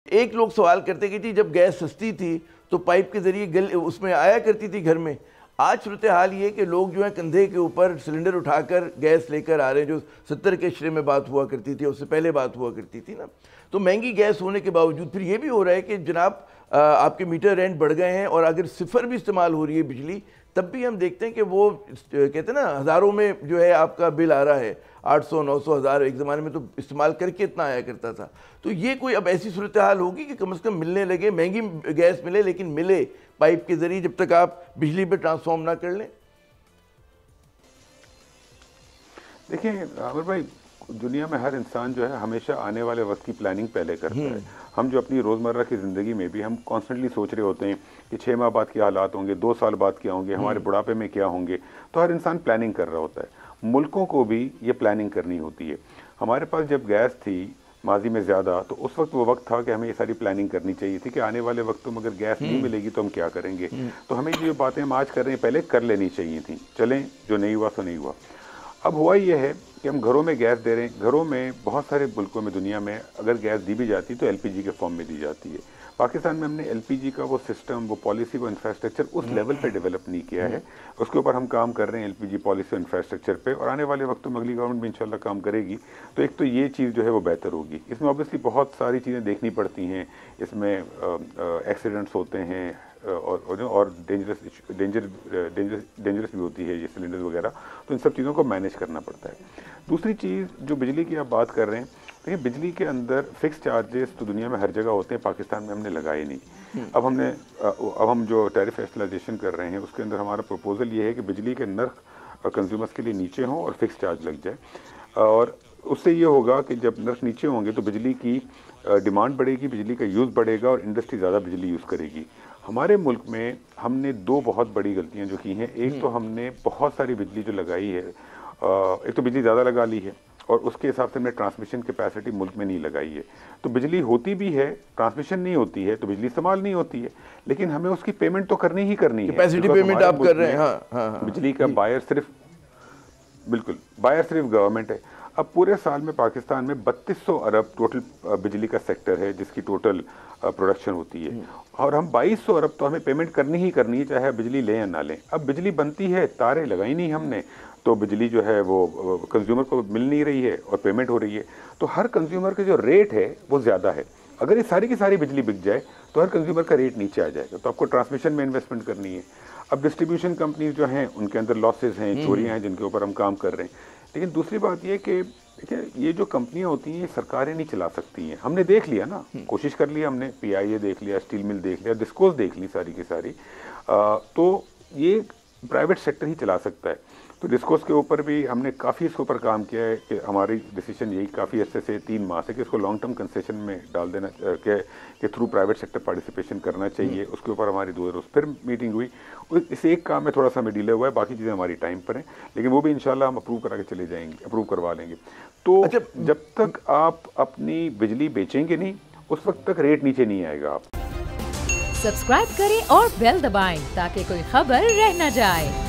एक लोग सवाल करते कि जी जब गैस सस्ती थी तो पाइप के ज़रिए गल उसमें आया करती थी घर में। आज सूरत हाल ये कि लोग जो है कंधे के ऊपर सिलेंडर उठाकर गैस लेकर आ रहे हैं, जो 70 के इशरे में बात हुआ करती थी, उससे पहले बात हुआ करती थी ना। तो महंगी गैस होने के बावजूद फिर ये भी हो रहा है कि जनाब आपके मीटर रेंट बढ़ गए हैं, और अगर सिफर भी इस्तेमाल हो रही है बिजली तब भी हम देखते हैं कि वो कहते हैं ना हज़ारों में जो है आपका बिल आ रहा है, 800 900 हज़ार। एक ज़माने में तो इस्तेमाल करके इतना आया करता था। तो ये कोई अब ऐसी सूरत हाल होगी कि कम से कम मिलने लगे, महंगी गैस मिले लेकिन मिले पाइप के ज़रिए, जब तक आप बिजली पे ट्रांसफॉर्म ना कर लें। देखिए आमिर भाई, दुनिया में हर इंसान जो है हमेशा आने वाले वक्त की प्लानिंग पहले करता है। हम जो अपनी रोज़मर्रा की ज़िंदगी में भी हम कॉन्स्टेंटली सोच रहे होते हैं कि 6 माह बाद क्या हालात होंगे, 2 साल बाद क्या होंगे, हमारे बुढ़ापे में क्या होंगे। तो हर इंसान प्लानिंग कर रहा होता है। मुल्कों को भी ये प्लानिंग करनी होती है। हमारे पास जब गैस थी माजी में ज़्यादा, तो उस वक्त वो वक्त था कि हमें ये सारी प्लानिंग करनी चाहिए थी कि आने वाले वक्तों में अगर गैस नहीं मिलेगी तो हम क्या करेंगे। तो हमें जो बातें हम आज कर रहे हैं पहले कर लेनी चाहिए थी। चलें, जो नहीं हुआ सो नहीं हुआ। अब हुआ ये है कि हम घरों में गैस दे रहे हैं। घरों में बहुत सारे मुल्कों में दुनिया में अगर गैस दी भी जाती तो एलपीजी के फॉर्म में दी जाती है। पाकिस्तान में हमने एलपीजी का वो सिस्टम, वो पॉलिसी, वो इंफ्रास्ट्रक्चर उस लेवल पे डेवलप नहीं किया है। उसके ऊपर हम काम कर रहे हैं, एलपीजी पॉलिसी और इंफ्रास्ट्रक्चर पे, और आने वाले वक्तों में अगली गवर्नमेंट भी इंशाल्लाह काम करेगी। तो एक तो ये चीज़ जो है वो बेहतर होगी। इसमें ऑब्वियसली बहुत सारी चीज़ें देखनी पड़ती हैं। इसमें एक्सीडेंट्स होते हैं और डेंजरस भी होती है ये सिलेंडर्स वगैरह। तो इन सब चीज़ों को मैनेज करना पड़ता है। दूसरी चीज़ जो बिजली की आप बात कर रहे हैं, देखिए बिजली के अंदर फिक्स चार्जेस तो दुनिया में हर जगह होते हैं, पाकिस्तान में हमने लगाए नहीं। अब हम जो टैरिफ एस्टलाइजेशन कर रहे हैं उसके अंदर हमारा प्रपोजल ये है कि बिजली के नर्ख कंज्यूमर्स के लिए नीचे हों और फिक्स चार्ज लग जाए। और उससे ये होगा कि जब नर्ख नीचे होंगे तो बिजली की डिमांड बढ़ेगी, बिजली का यूज़ बढ़ेगा और इंडस्ट्री ज़्यादा बिजली यूज़ करेगी। हमारे मुल्क में हमने 2 बहुत बड़ी गलतियां जो की हैं। एक तो हमने बहुत सारी बिजली जो लगाई है, एक तो बिजली ज़्यादा लगा ली है और उसके हिसाब से हमने ट्रांसमिशन कैपेसिटी मुल्क में नहीं लगाई है। तो बिजली होती भी है, ट्रांसमिशन नहीं होती है, तो बिजली इस्तेमाल नहीं होती है। लेकिन हमें उसकी पेमेंट तो करनी ही करनी है। कैपेसिटी पेमेंट आप कर रहे हैं। हाँ। बिजली का बायर सिर्फ गवर्नमेंट है। अब पूरे साल में पाकिस्तान में 3200 अरब टोटल बिजली का सेक्टर है जिसकी टोटल प्रोडक्शन होती है, और हम 2200 अरब तो हमें पेमेंट करनी ही करनी है, चाहे बिजली लें या ना लें। अब बिजली बनती है, तारें लगाई नहीं हमने, तो बिजली जो है वो कंज्यूमर को मिल नहीं रही है और पेमेंट हो रही है। तो हर कंज्यूमर का जो रेट है वो ज़्यादा है। अगर ये सारी की सारी बिजली बिक जाए तो हर कंज्यूमर का रेट नीचे आ जाएगा। तो आपको ट्रांसमिशन में इन्वेस्टमेंट करनी है। अब डिस्ट्रीब्यूशन कंपनीज जो हैं उनके अंदर लॉसेज हैं, चोरियाँ हैं, जिनके ऊपर हम काम कर रहे हैं। लेकिन दूसरी बात ये कि देखिए ये जो कंपनियां होती हैं ये सरकारें नहीं चला सकती हैं। हमने देख लिया ना, कोशिश कर लिया हमने, पीआईए देख लिया, स्टील मिल देख लिया, डिस्कोस देख ली सारी की सारी। तो ये प्राइवेट सेक्टर ही चला सकता है। तो डिस्कोस के ऊपर भी हमने काफ़ी इसके ऊपर काम किया है कि हमारी डिसीजन यही काफ़ी अच्छे से 3 माह से कि इसको लॉन्ग टर्म कंसेशन में डाल देना के थ्रू प्राइवेट सेक्टर पार्टिसिपेशन करना चाहिए। उसके ऊपर हमारी 2 रोज़ फिर मीटिंग हुई। इस एक काम में थोड़ा सा हमें डिले हुआ है, बाकी चीज़ें हमारी टाइम पर हैं, लेकिन वो भी इंशाल्लाह हम अप्रूव करा के चले जाएंगे, अप्रूव करवा लेंगे। तो अच्छा, जब तक आप अपनी बिजली बेचेंगे नहीं उस वक्त तक रेट नीचे नहीं आएगा। आप सब्सक्राइब करें और बेल दबाएं ताकि कोई खबर रह न जाए।